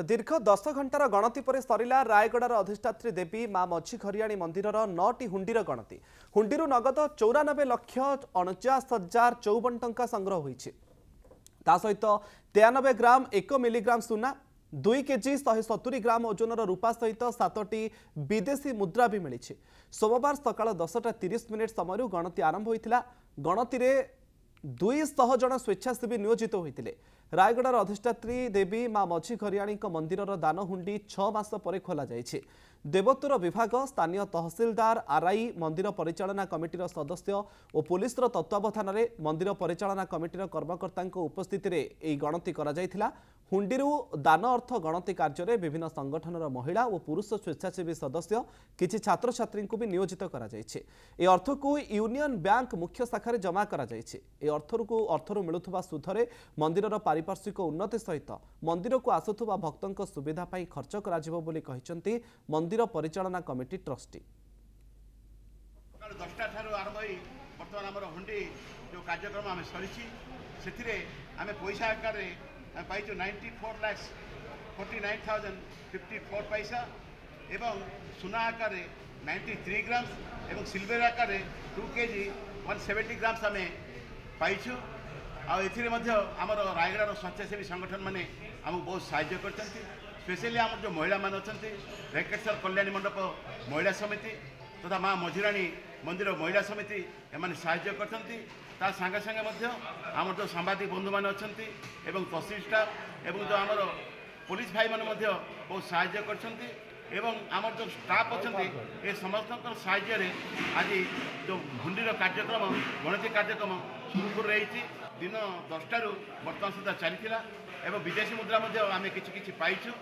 दीर्घ 10 घंटार गणति पर सरिला रायगड़ार अधिष्ठात्री देवी मां मझी घरियाणी मंदिर 9टी हुंडीर गणति। हुंडीरू नगद 94,49,054 टंका संग्रह होईछि। ता सहित 93 ग्राम 1 मिलीग्राम सुना, 2 केजी 170 ग्राम ओजनर रूपा सहित 7टी विदेशी मुद्रा भी मिली। सोमवार सकाळ 10:30 समय गणति आरंभ होइतिला। गणति रे 200 जन स्वेच्छासेवी नियोजित होते। रायगड़ार अधिष्ठात्री देवी मां मझी घरियाणी मंदिर दान हुंडी 6 मास पर खोल जाइए। देवोत्तर विभाग, स्थानीय तहसीलदार, आरआई, मंदिर परिचालना कमिटीर सदस्य और पुलिस तत्वावधान में मंदिर परिचालना कमिटीर कर्मकर्ता उपस्थिति में गणति करा जायथिला। हुंडीरू दान अर्थ गणति कार्य विभिन्न संगठनर महिला और पुरुष स्वेच्छासेवी सदस्य, किछि छात्र छात्री को भी नियोजित करा जायछि। ए अर्थ को यूनियन बैंक मुख्य शाखा जमा करा जायछि। ए अर्थरू मिलुथुबा सुधरे मंदिरर पारिपार्श्विक उन्नति सहित मंदिर को आसुथुबा भक्तों सुविधा पाई खर्च करा जिवो बोली कहिसंती मंदिर परिचालना कमिटी ट्रस्टी। 10टा ठारू आरंभ होई वर्तमान हमर हुंडी जो कार्यक्रम आमे सरिछि सेथिरे आमे पैसा आकार रे पाइछु 94,49,054 पैसा एवं सुना आकार रे 93 ग्राम एवं सिल्वर आकार रे 2 केजी 170 ग्राम्स आमे पाइछु। आ एथिरे मध्य हमर रायगड़ार स्वेच्छासेवी संगठन माने हमको बहुत साहाय्य करछन्ती। स्पेशली आम जो महिला मान अच्छा वेंकटेश्वर कल्याणी मंडप महिला समिति तथा माँ मझीराणी मंदिर महिला समिति एमाने साहाय्य करछन्ती। ता संगे संगे मध्य आम जो सांबादिक बंधु मान अच्छी एवं तहसील स्टाफ एवं जो आमर पुलिस भाई मान मध्य बहुत साहाय्य करछन्ती एवं आमर जो स्टाफ अच्छे ये समस्त साहाय्य आज जो हुंडीर कार्यक्रम गणति कार्यक्रम सुरखुर रही दिन 10टारू बर्तमान सुधा चली एवं विदेशी मुद्रा आम कि पाइछु।